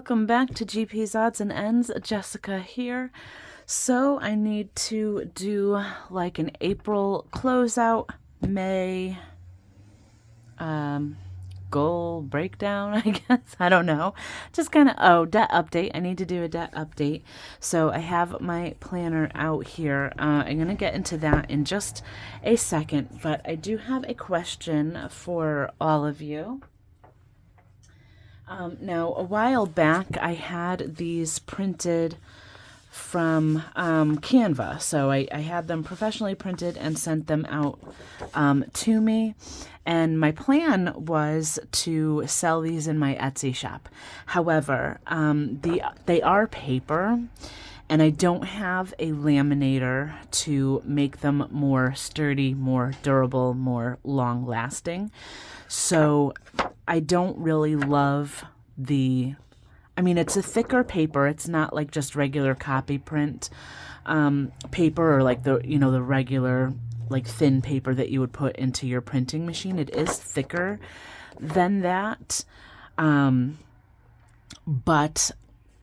welcome back to GP's Odds and Ends. Jessica here. So I need to do like an April closeout, May goal breakdown, I guess. I don't know. Just kind of, debt update. I need to do a debt update. So I have my planner out here. I'm going to get into that in just a second, but I do have a question for all of you. Now, a while back, I had these printed from Canva. So I had them professionally printed and sent them out to me. And my plan was to sell these in my Etsy shop. However, they are paper, and I don't have a laminator to make them more sturdy, more durable, more long-lasting. So I don't really love it's a thicker paper. It's not like just regular copy print paper, or like the regular like thin paper that you would put into your printing machine. It is thicker than that. But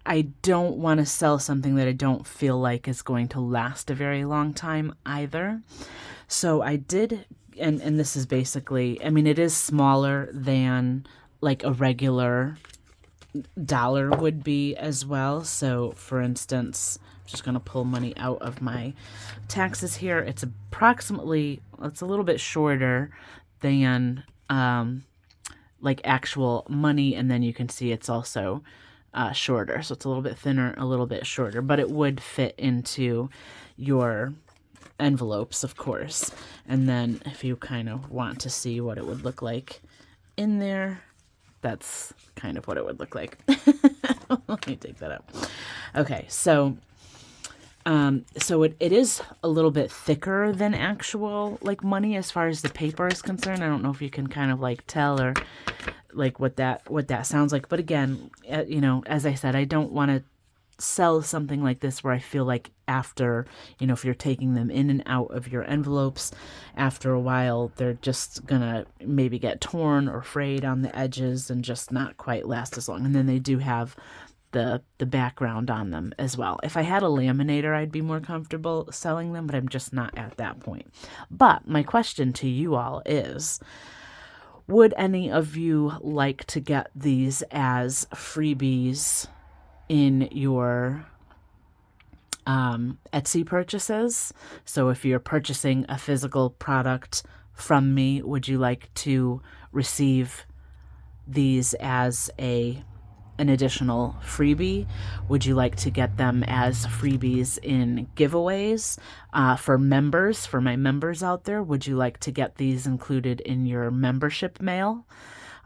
I don't want to sell something that I don't feel like is going to last a very long time either. So I did, and this is basically, it is smaller than like a regular dollar would be as well. So for instance, I'm just going to pull money out of my taxes here. It's it's a little bit shorter than like actual money, and then you can see it's also shorter. So it's a little bit thinner, a little bit shorter, but it would fit into your envelopes, of course. And then if you kind of want to see what it would look like in there, that's kind of what it would look like. Let me take that out. Okay, so it is a little bit thicker than actual like money as far as the paper is concerned. I don't know if you can kind of like tell or like what that sounds like. But again, as I said, I don't want to sell something like this where I feel like after, if you're taking them in and out of your envelopes, after a while, they're just gonna maybe get torn or frayed on the edges and just not quite last as long. And then they do have the background on them as well. If I had a laminator, I'd be more comfortable selling them, but I'm just not at that point. But my question to you all is, would any of you like to get these as freebies in your Etsy purchases? So if you're purchasing a physical product from me, would you like to receive these as an additional freebie? Would you like to get them as freebies in giveaways for members, for my members out there? Would you like to get these included in your membership mail?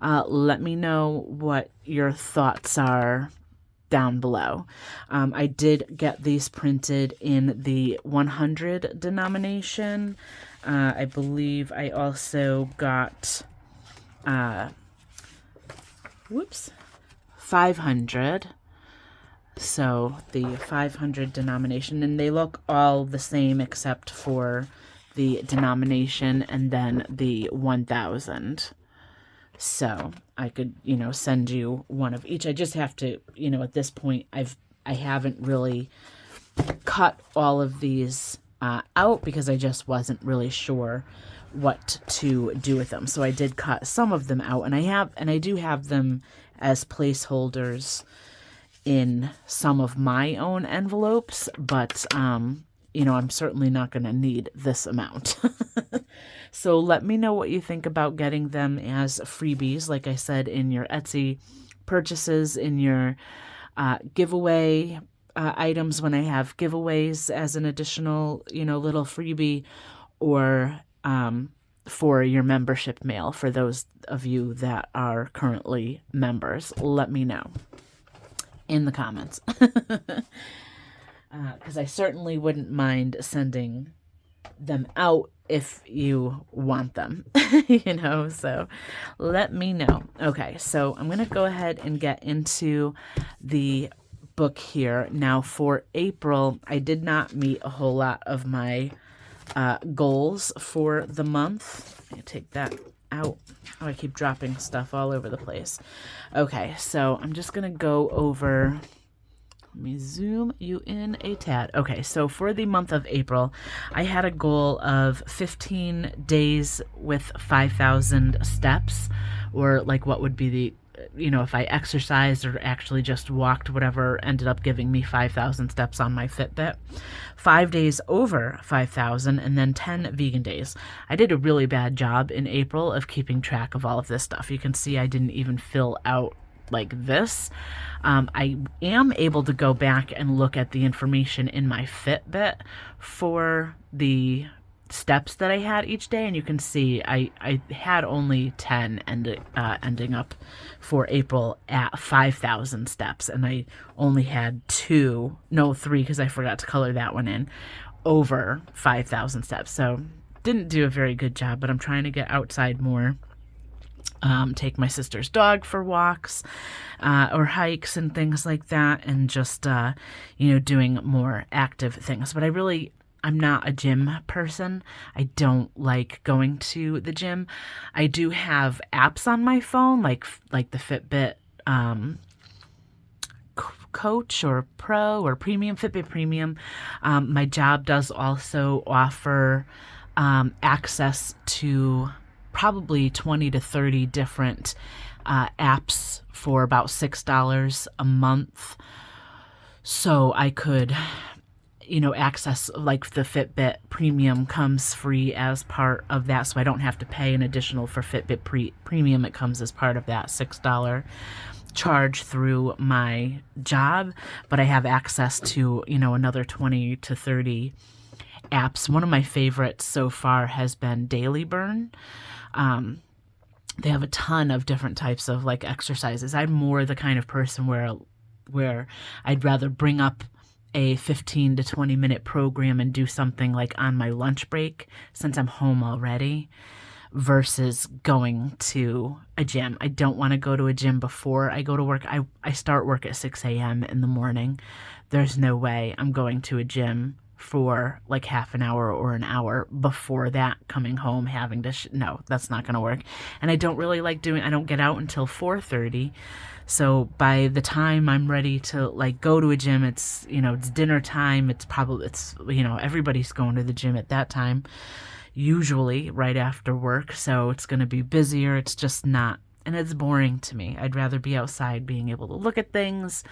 Let me know what your thoughts are down below. I did get these printed in the 100 denomination. I believe I also got 500. So the 500 denomination, and they look all the same except for the denomination and then the 1000. So I could, send you one of each. I just have to, at this point, I haven't really cut all of these out because I just wasn't really sure what to do with them. So I did cut some of them out, and I do have them as placeholders in some of my own envelopes, but I'm certainly not going to need this amount. So let me know what you think about getting them as freebies, like I said, in your Etsy purchases, in your giveaway items when I have giveaways as an additional, little freebie, or for your membership mail for those of you that are currently members. Let me know in the comments. Because I certainly wouldn't mind sending them out if you want them, so let me know. Okay, so I'm going to go ahead and get into the book here. Now for April, I did not meet a whole lot of my goals for the month. I take that out. Oh, I keep dropping stuff all over the place. Okay, so I'm just going to go over. Let me zoom you in a tad. Okay, so for the month of April, I had a goal of 15 days with 5,000 steps, or like what would be the, if I exercised or actually just walked, whatever ended up giving me 5,000 steps on my Fitbit. 5 days over 5,000, and then 10 vegan days. I did a really bad job in April of keeping track of all of this stuff. You can see I didn't even fill out like this. I am able to go back and look at the information in my Fitbit for the steps that I had each day, and you can see I had only 10 ending up for April at 5,000 steps, and I only had 3, because I forgot to color that one in, over 5,000 steps. So didn't do a very good job, but I'm trying to get outside more. Take my sister's dog for walks or hikes and things like that, and just doing more active things. But I'm not a gym person. I don't like going to the gym. I do have apps on my phone, like the Fitbit Coach or Pro or Premium, Fitbit Premium. My job does also offer access to probably 20 to 30 different apps for about $6 a month. So I could, access, like the Fitbit Premium comes free as part of that. So I don't have to pay an additional for Fitbit Premium. It comes as part of that $6 charge through my job. But I have access to, another 20 to 30 apps. One of my favorites so far has been Daily Burn. They have a ton of different types of like exercises. I'm more the kind of person where I'd rather bring up a 15 to 20 minute program and do something like on my lunch break, since I'm home already, versus going to a gym. I don't want to go to a gym before I go to work. I start work at 6 a.m. in the morning. There's no way I'm going to a gym for like half an hour or an hour before that, coming home having to no, that's not going to work. And I don't really like I don't get out until 4:30. So by the time I'm ready to like go to a gym, it's it's dinner time. It's everybody's going to the gym at that time, usually right after work. So it's going to be busier. It's just not, and it's boring to me. I'd rather be outside, being able to look at things.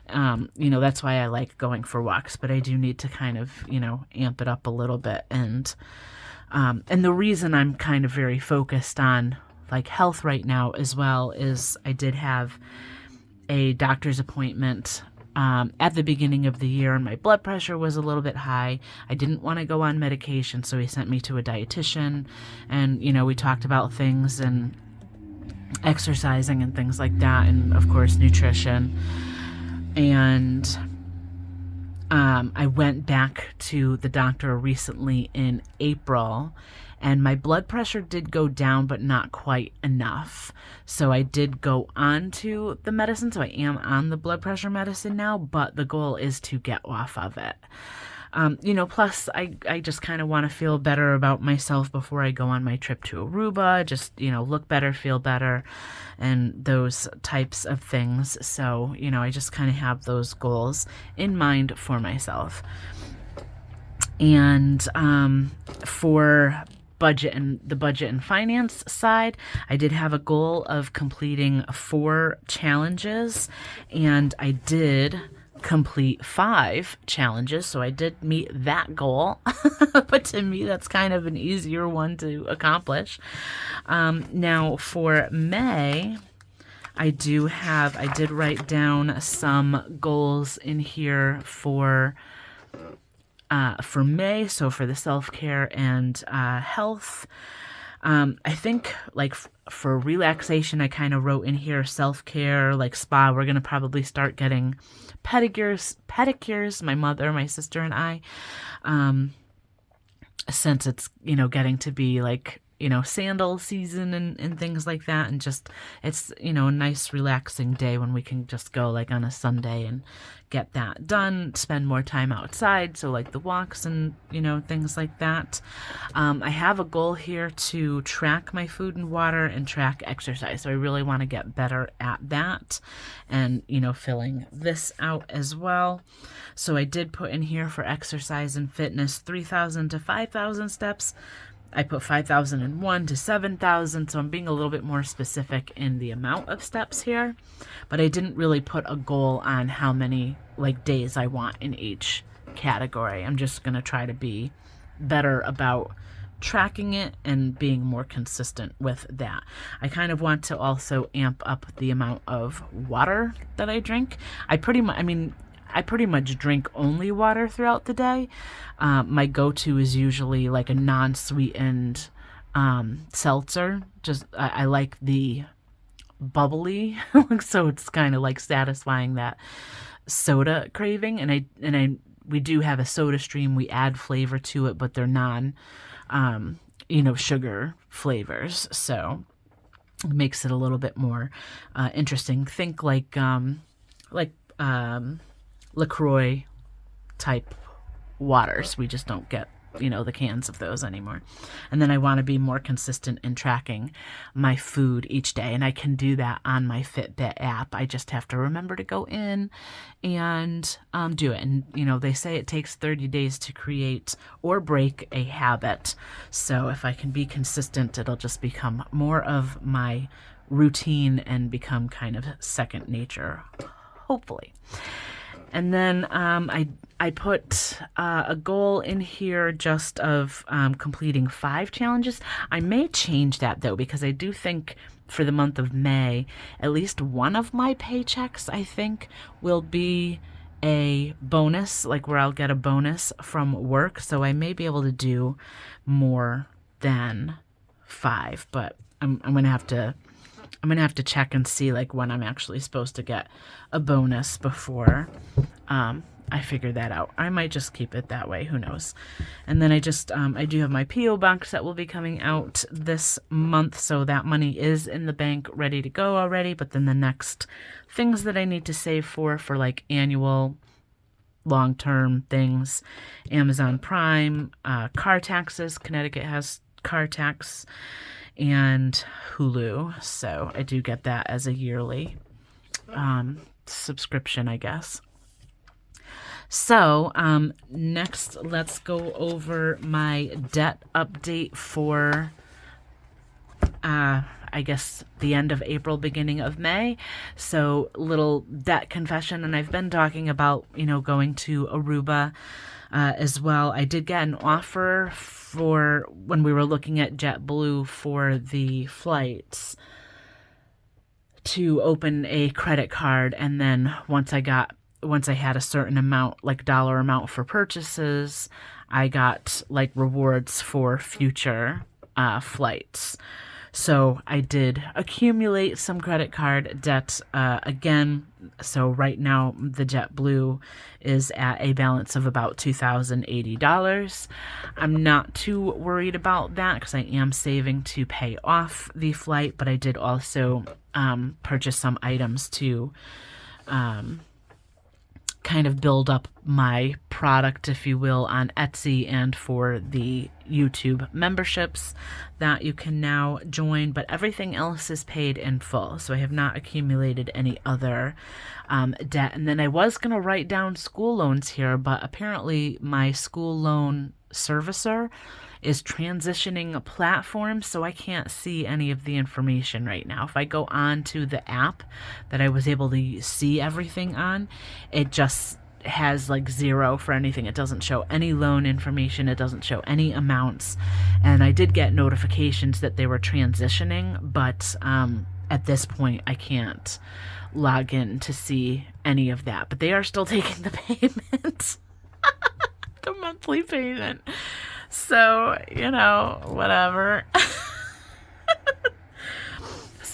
That's why I like going for walks, but I do need to kind of, amp it up a little bit. And the reason I'm kind of very focused on like health right now as well is I did have a doctor's appointment at the beginning of the year, and my blood pressure was a little bit high. I didn't want to go on medication, so he sent me to a dietitian, and, we talked about things and exercising and things like that, and of course nutrition. And I went back to the doctor recently in April, and my blood pressure did go down, but not quite enough. So I did go on to the medicine. So I am on the blood pressure medicine now, but the goal is to get off of it. Plus I just kind of want to feel better about myself before I go on my trip to Aruba, just, look better, feel better, and those types of things. So, I just kind of have those goals in mind for myself. And for the budget and finance side, I did have a goal of completing 4 challenges, and I did complete 5 challenges, so I did meet that goal. But to me, that's kind of an easier one to accomplish. Now for May, I did write down some goals in here for May, so for the self-care and health. I think like for relaxation, I kind of wrote in here self-care, like spa. We're going to probably start getting pedicures, my mother, my sister, and I, since it's, getting to be like sandal season and things like that. And just, it's, a nice relaxing day when we can just go like on a Sunday and get that done, spend more time outside. So like the walks and, things like that. I have a goal here to track my food and water and track exercise. So I really want to get better at that and, filling this out as well. So I did put in here for exercise and fitness, 3,000 to 5,000 steps. I put 5,001 to 7,000, so I'm being a little bit more specific in the amount of steps here, but I didn't really put a goal on how many days I want in each category. I'm just going to try to be better about tracking it and being more consistent with that. I kind of want to also amp up the amount of water that I drink. I pretty much drink only water throughout the day. My go-to is usually like a non-sweetened seltzer. Just I like the bubbly, so it's kind of like satisfying that soda craving. And we do have a Soda Stream. We add flavor to it, but they're non, sugar flavors. So it makes it a little bit more interesting. Think like LaCroix type waters. We just don't get, the cans of those anymore. And then I want to be more consistent in tracking my food each day. And I can do that on my Fitbit app. I just have to remember to go in and do it. And, they say it takes 30 days to create or break a habit. So if I can be consistent, it'll just become more of my routine and become kind of second nature, hopefully. And then I put a goal in here just of completing 5 challenges. I may change that, though, because I do think for the month of May, at least one of my paychecks, I think, will be a bonus, like where I'll get a bonus from work. So I may be able to do more than 5, but I'm going to have to check and see like when I'm actually supposed to get a bonus before I figure that out. I might just keep it that way. Who knows? And then I do have my P.O. box that will be coming out this month. So that money is in the bank ready to go already. But then the next things that I need to save for like annual long-term things, Amazon Prime, car taxes. Connecticut has car tax, and Hulu. So I do get that as a yearly subscription, I guess. So next, let's go over my debt update for, I guess, the end of April, beginning of May. So little debt confession, and I've been talking about, going to Aruba as well. I did get an offer for when we were looking at JetBlue for the flights to open a credit card, and then once I had a certain amount, like dollar amount for purchases, I got like rewards for future flights. So I did accumulate some credit card debt again. So right now the JetBlue is at a balance of about $2,080. I'm not too worried about that because I am saving to pay off the flight, but I did also purchase some items to kind of build up my product, if you will, on Etsy and for the YouTube memberships that you can now join, but everything else is paid in full. So I have not accumulated any other debt. And then I was going to write down school loans here, but apparently my school loan servicer is transitioning a platform, so I can't see any of the information right now. If I go on to the app that I was able to see everything on, it just has like 0 for anything. It doesn't show any loan information. It doesn't show any amounts. And I did get notifications that they were transitioning, but at this point I can't log in to see any of that. But they are still taking the payment, the monthly payment. So, whatever.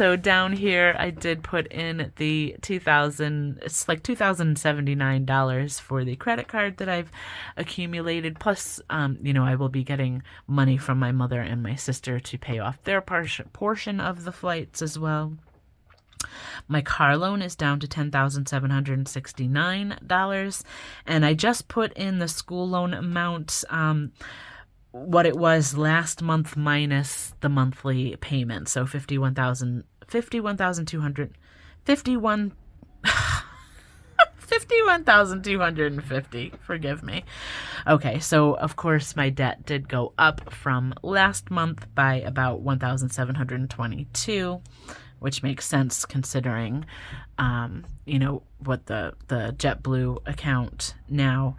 So down here, I did put in the it's like $2,079 for the credit card that I've accumulated. Plus, I will be getting money from my mother and my sister to pay off their portion of the flights as well. My car loan is down to $10,769, and I just put in the school loan amount, what it was last month minus the monthly payment. So 51,250. Forgive me. Okay, so of course my debt did go up from last month by about 1,722, which makes sense considering, what the JetBlue account now.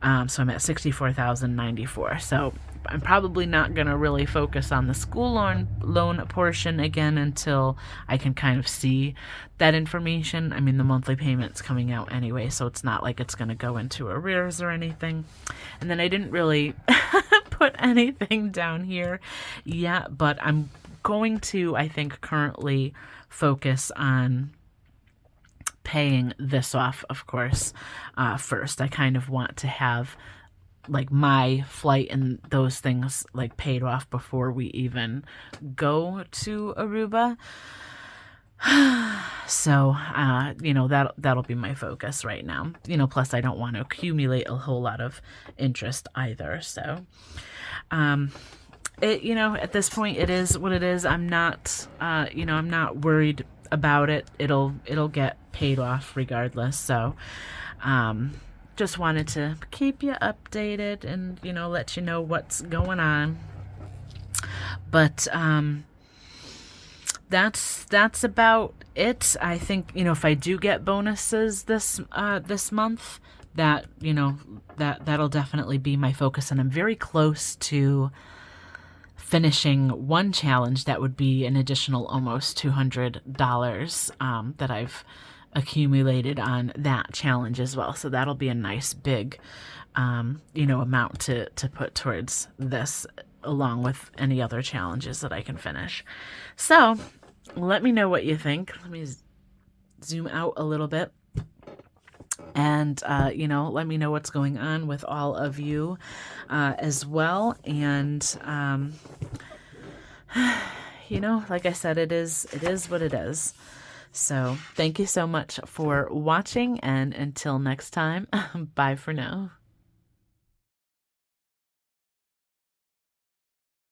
So I'm at 64,094. So I'm probably not going to really focus on the school loan portion again until I can kind of see that information. I mean, the monthly payment's coming out anyway, so it's not like it's going to go into arrears or anything. And then I didn't really put anything down here yet, but I'm going to, I think, currently focus on paying this off, of course, first. I kind of want to have like my flight and those things like paid off before we even go to Aruba. So, that'll be my focus right now. Plus I don't want to accumulate a whole lot of interest either. So, at this point it is what it is. I'm not, I'm not worried about it. It'll get paid off regardless. So, just wanted to keep you updated and, let you know what's going on. But, that's about it. I think, if I do get bonuses this month, that'll definitely be my focus. And I'm very close to finishing one challenge that would be an additional almost $200 that I've accumulated on that challenge as well. So that'll be a nice big, amount to put towards this, along with any other challenges that I can finish. So let me know what you think. Let me zoom out a little bit. And, let me know what's going on with all of you as well. And, like I said, it is what it is. So thank you so much for watching. And until next time, bye for now.